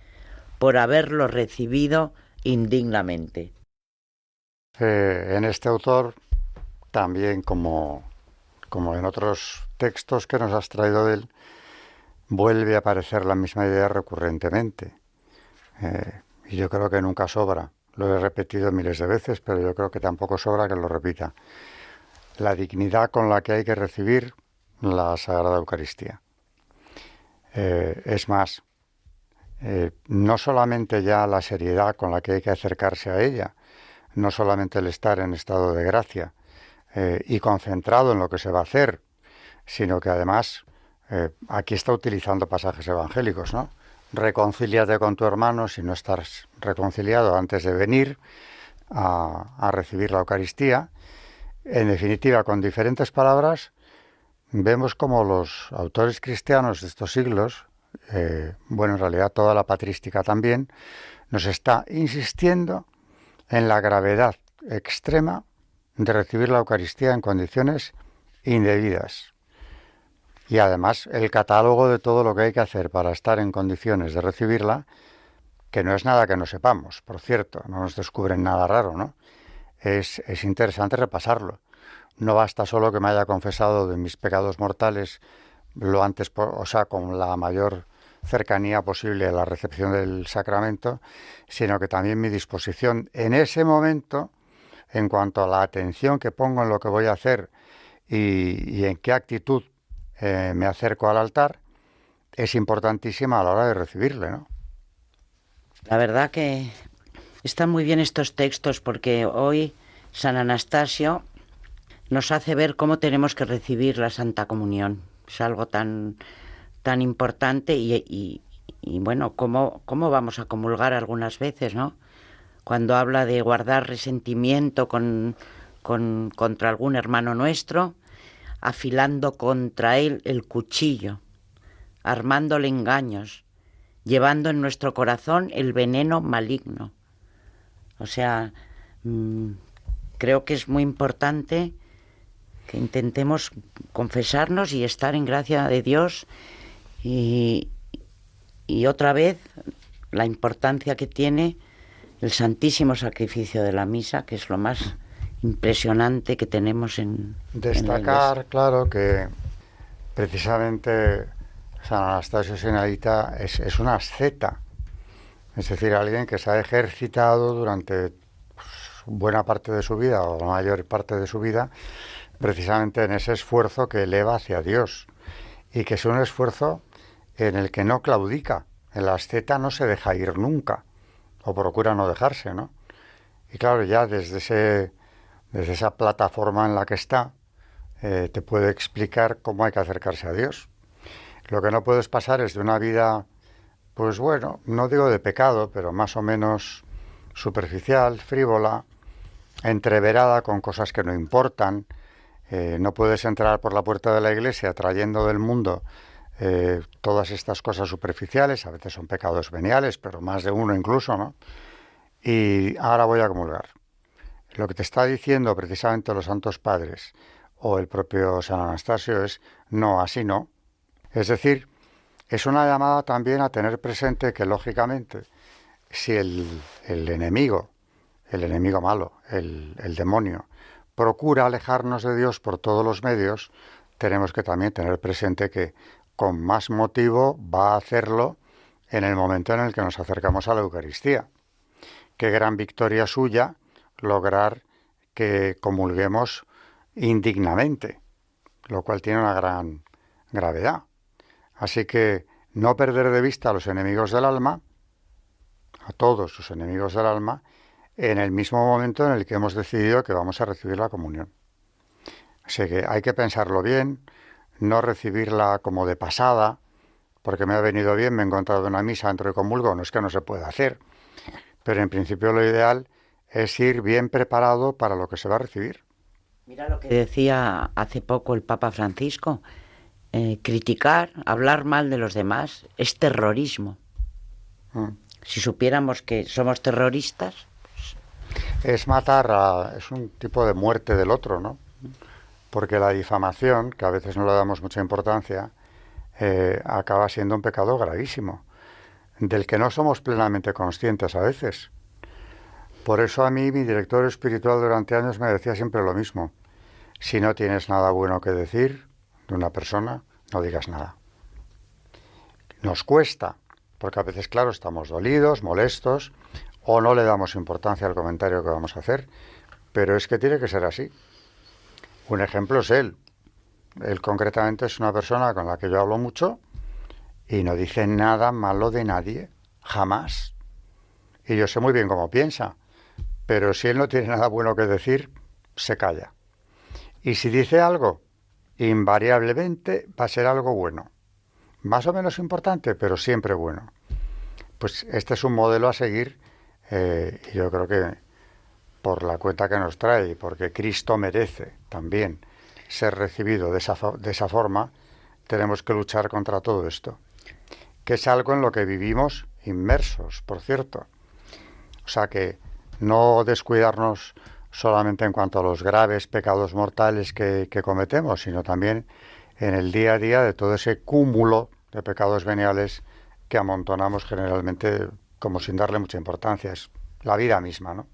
por haberlo recibido indignamente. En este autor, también como en otros textos que nos has traído de él, vuelve a aparecer la misma idea recurrentemente. Y yo creo que nunca sobra. Lo he repetido miles de veces, pero yo creo que tampoco sobra que lo repita. La dignidad con la que hay que recibir la Sagrada Eucaristía. Es más, no solamente ya la seriedad con la que hay que acercarse a ella, no solamente el estar en estado de gracia y concentrado en lo que se va a hacer, sino que además aquí está utilizando pasajes evangélicos, ¿no? Reconcíliate con tu hermano si no estás reconciliado antes de venir a recibir la Eucaristía. En definitiva, con diferentes palabras, vemos como los autores cristianos de estos siglos, en realidad toda la patrística también, nos está insistiendo en la gravedad extrema de recibir la Eucaristía en condiciones indebidas. Y además el catálogo de todo lo que hay que hacer para estar en condiciones de recibirla, que no es nada que no sepamos, por cierto, no nos descubren nada raro, ¿no? Es interesante repasarlo. No basta solo que me haya confesado de mis pecados mortales lo antes, con la mayor cercanía posible a la recepción del sacramento, sino que también mi disposición en ese momento, en cuanto a la atención que pongo en lo que voy a hacer y en qué actitud me acerco al altar, es importantísima a la hora de recibirle, ¿no? La verdad que están muy bien estos textos, porque hoy San Anastasio nos hace ver cómo tenemos que recibir la Santa Comunión. Es algo tan importante y bueno, cómo vamos a comulgar algunas veces, ¿no? Cuando habla de guardar resentimiento contra algún hermano nuestro, afilando contra él el cuchillo, armándole engaños, llevando en nuestro corazón el veneno maligno. O sea, creo que es muy importante que intentemos confesarnos y estar en gracia de Dios y otra vez la importancia que tiene el santísimo sacrificio de la misa, que es lo más impresionante que tenemos en la Destacar, claro, que precisamente San Anastasio Senaíta es una asceta, es decir, alguien que se ha ejercitado durante buena parte de su vida, o la mayor parte de su vida, precisamente en ese esfuerzo que eleva hacia Dios, y que es un esfuerzo en el que no claudica. El asceta no se deja ir nunca, o procura no dejarse, ¿no? Y claro, ya desde esa plataforma en la que está, te puede explicar cómo hay que acercarse a Dios. Lo que no puedes pasar es de una vida, pues bueno, no digo de pecado, pero más o menos superficial, frívola, entreverada con cosas que no importan. No puedes entrar por la puerta de la iglesia trayendo del mundo todas estas cosas superficiales, a veces son pecados veniales, pero más de uno incluso, ¿no? Y ahora voy a comulgar. Lo que te está diciendo precisamente los santos padres o el propio San Anastasio es no, así no. Es decir, es una llamada también a tener presente que lógicamente si el enemigo malo, el demonio, procura alejarnos de Dios por todos los medios, tenemos que también tener presente que con más motivo va a hacerlo en el momento en el que nos acercamos a la Eucaristía. Qué gran victoria suya lograr que comulguemos indignamente, lo cual tiene una gran gravedad. Así que no perder de vista a los enemigos del alma, a todos sus enemigos del alma, en el mismo momento en el que hemos decidido que vamos a recibir la comunión. Así que hay que pensarlo bien, no recibirla como de pasada, porque me ha venido bien, me he encontrado una misa, entro y comulgo, no es que no se pueda hacer, pero en principio lo ideal es ir bien preparado para lo que se va a recibir. Mira lo que decía hace poco el Papa Francisco, criticar, hablar mal de los demás es terrorismo. Si supiéramos que somos terroristas... Es matar, es un tipo de muerte del otro, ¿no? Porque la difamación, que a veces no le damos mucha importancia, acaba siendo un pecado gravísimo, del que no somos plenamente conscientes a veces. Por eso a mí mi director espiritual durante años me decía siempre lo mismo. Si no tienes nada bueno que decir de una persona, no digas nada. Nos cuesta, porque a veces, claro, estamos dolidos, molestos, o no le damos importancia al comentario que vamos a hacer, pero es que tiene que ser así. Un ejemplo es él. Él concretamente es una persona con la que yo hablo mucho y no dice nada malo de nadie, jamás. Y yo sé muy bien cómo piensa, pero si él no tiene nada bueno que decir, se calla. Y si dice algo, invariablemente va a ser algo bueno. Más o menos importante, pero siempre bueno. Pues este es un modelo a seguir. Y yo creo que por la cuenta que nos trae y porque Cristo merece también ser recibido de esa forma, tenemos que luchar contra todo esto, que es algo en lo que vivimos inmersos, por cierto. O sea que no descuidarnos solamente en cuanto a los graves pecados mortales que cometemos, sino también en el día a día de todo ese cúmulo de pecados veniales que amontonamos generalmente como sin darle mucha importancia, es la vida misma, ¿no?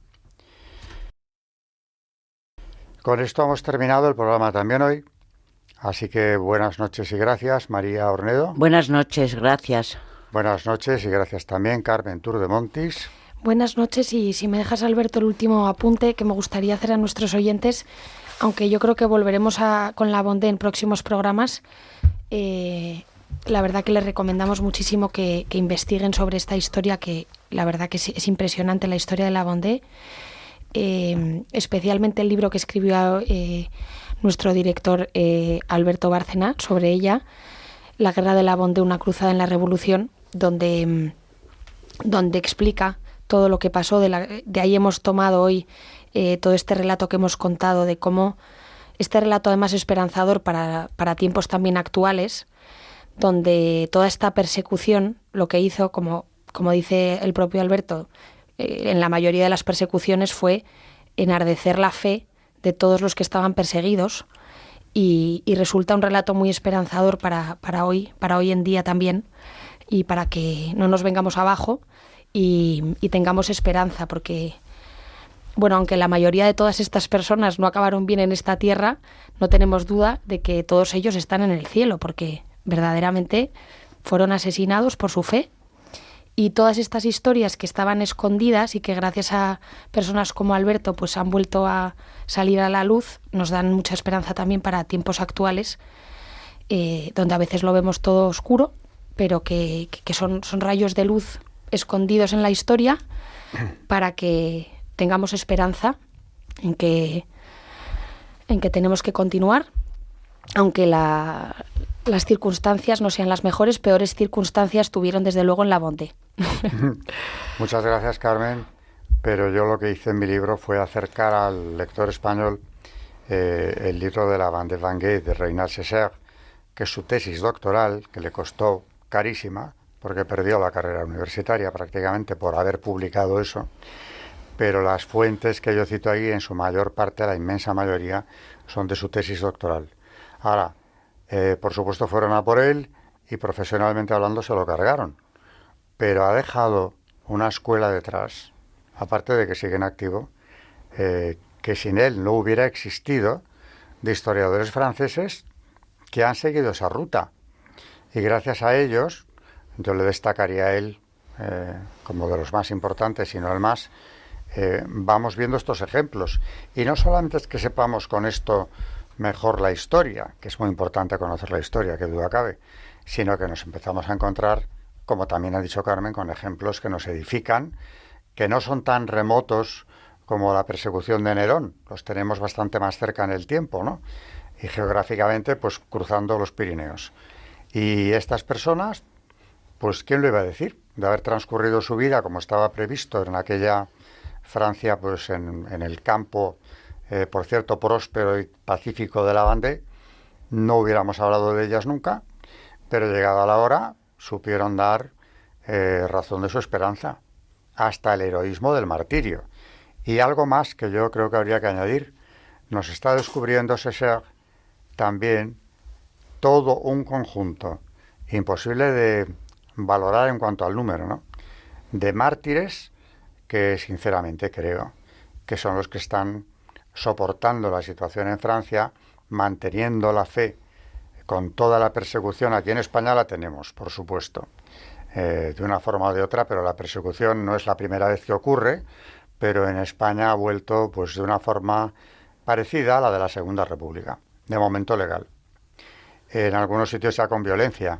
Con esto hemos terminado el programa también hoy, así que buenas noches y gracias, María Ornedo. Buenas noches, gracias. Buenas noches y gracias también, Carmen Tour de Montis. Buenas noches, y si me dejas, Alberto, el último apunte que me gustaría hacer a nuestros oyentes, aunque yo creo que volveremos con la Bondé en próximos programas. La verdad que les recomendamos muchísimo que investiguen sobre esta historia, que la verdad que es impresionante, la historia de la Bondé, especialmente el libro que escribió nuestro director Alberto Bárcena sobre ella, La guerra de la Bondé, una cruzada en la Revolución, donde explica todo lo que pasó. De ahí hemos tomado hoy todo este relato que hemos contado, de cómo este relato además esperanzador para tiempos también actuales, donde toda esta persecución lo que hizo, como dice el propio Alberto, en la mayoría de las persecuciones fue enardecer la fe de todos los que estaban perseguidos, y resulta un relato muy esperanzador para hoy en día también, y para que no nos vengamos abajo y tengamos esperanza, porque, bueno, aunque la mayoría de todas estas personas no acabaron bien en esta tierra, no tenemos duda de que todos ellos están en el cielo, porque verdaderamente fueron asesinados por su fe. Y todas estas historias que estaban escondidas y que gracias a personas como Alberto pues han vuelto a salir a la luz, nos dan mucha esperanza también para tiempos actuales, donde a veces lo vemos todo oscuro, pero que son rayos de luz escondidos en la historia para que tengamos esperanza en que tenemos que continuar, aunque las circunstancias no sean las mejores. Peores circunstancias tuvieron desde luego en la Vendée. Muchas gracias, Carmen, pero yo lo que hice en mi libro fue acercar al lector español el libro de la Vendée Vanguée de Reynald Césaire, que es su tesis doctoral, que le costó carísima, porque perdió la carrera universitaria prácticamente por haber publicado eso, pero las fuentes que yo cito ahí, en su mayor parte, la inmensa mayoría, son de su tesis doctoral. Ahora, por supuesto fueron a por él y profesionalmente hablando se lo cargaron, pero ha dejado una escuela detrás, aparte de que sigue en activo, que sin él no hubiera existido, de historiadores franceses que han seguido esa ruta. Y gracias a ellos, yo le destacaría a él como de los más importantes, sino el más, vamos viendo estos ejemplos. Y no solamente es que sepamos con esto mejor la historia, que es muy importante conocer la historia, que duda cabe, sino que nos empezamos a encontrar, como también ha dicho Carmen, con ejemplos que nos edifican, que no son tan remotos como la persecución de Nerón, los tenemos bastante más cerca en el tiempo, ¿no? Y geográficamente, pues cruzando los Pirineos. Y estas personas, pues ¿quién lo iba a decir? De haber transcurrido su vida como estaba previsto en aquella Francia, pues en el campo, por cierto, próspero y pacífico de la Vendée, no hubiéramos hablado de ellas nunca, pero llegada la hora supieron dar razón de su esperanza, hasta el heroísmo del martirio. Y algo más que yo creo que habría que añadir, nos está descubriendo Césaire también todo un conjunto imposible de valorar en cuanto al número, ¿no?, de mártires que sinceramente creo que son los que están soportando la situación en Francia, manteniendo la fe con toda la persecución. Aquí en España la tenemos, por supuesto, de una forma o de otra, pero la persecución no es la primera vez que ocurre, pero en España ha vuelto pues de una forma parecida a la de la Segunda República, de momento legal. En algunos sitios ya con violencia,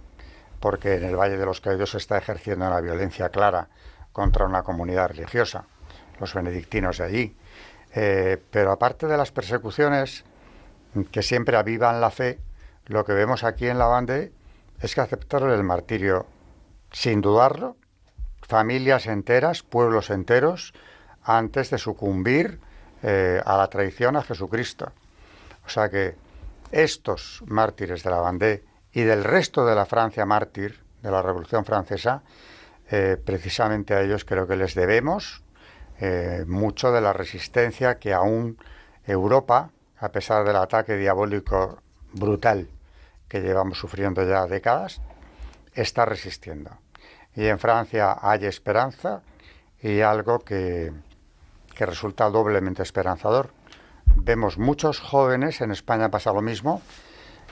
porque en el Valle de los Caídos se está ejerciendo una violencia clara contra una comunidad religiosa, los benedictinos de allí. Pero aparte de las persecuciones que siempre avivan la fe, lo que vemos aquí en la Vendée es que aceptaron el martirio sin dudarlo, familias enteras, pueblos enteros, antes de sucumbir a la traición a Jesucristo. O sea que estos mártires de la Vendée y del resto de la Francia mártir, de la Revolución Francesa, precisamente a ellos creo que les debemos mucho de la resistencia que aún Europa, a pesar del ataque diabólico brutal que llevamos sufriendo ya décadas, está resistiendo. Y en Francia hay esperanza y algo que resulta doblemente esperanzador. Vemos muchos jóvenes, en España pasa lo mismo,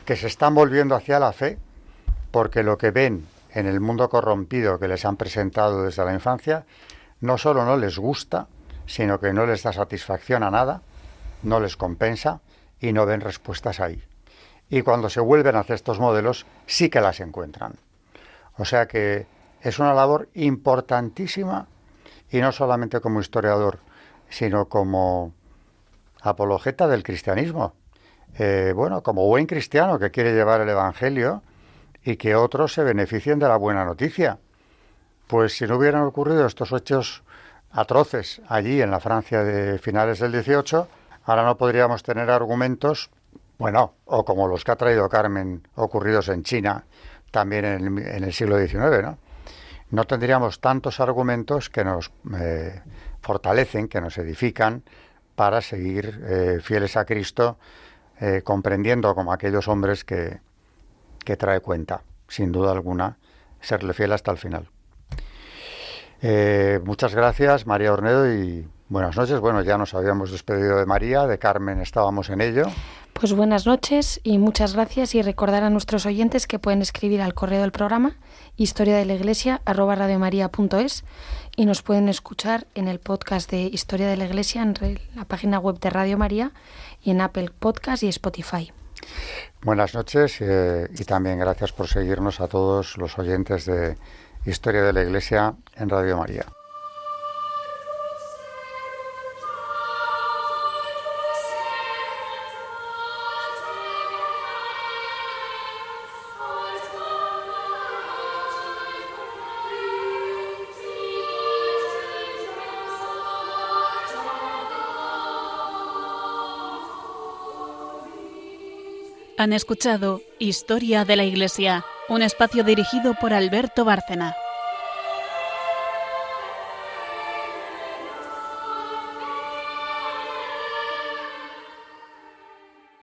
que se están volviendo hacia la fe porque lo que ven en el mundo corrompido que les han presentado desde la infancia no solo no les gusta, sino que no les da satisfacción a nada, no les compensa y no ven respuestas ahí. Y cuando se vuelven hacia estos modelos sí que las encuentran. O sea que es una labor importantísima, y no solamente como historiador, sino como apologeta del cristianismo. Como buen cristiano que quiere llevar el Evangelio y que otros se beneficien de la buena noticia. Pues si no hubieran ocurrido estos hechos atroces allí en la Francia de finales del XVIII, ahora no podríamos tener argumentos, o como los que ha traído Carmen, ocurridos en China, también en el siglo XIX, ¿no? No tendríamos tantos argumentos que nos fortalecen, que nos edifican para seguir fieles a Cristo, comprendiendo como aquellos hombres que trae cuenta, sin duda alguna, serle fiel hasta el final. Muchas gracias, María Ornedo, y buenas noches. Bueno, ya nos habíamos despedido de María, de Carmen estábamos en ello. Pues buenas noches y muchas gracias, y recordar a nuestros oyentes que pueden escribir al correo del programa historiadeliglesia@radiomaria.es, y nos pueden escuchar en el podcast de Historia de la Iglesia en la página web de Radio María y en Apple Podcast y Spotify. Buenas noches y también gracias por seguirnos a todos los oyentes de Historia de la Iglesia en Radio María. Han escuchado Historia de la Iglesia, un espacio dirigido por Alberto Bárcena.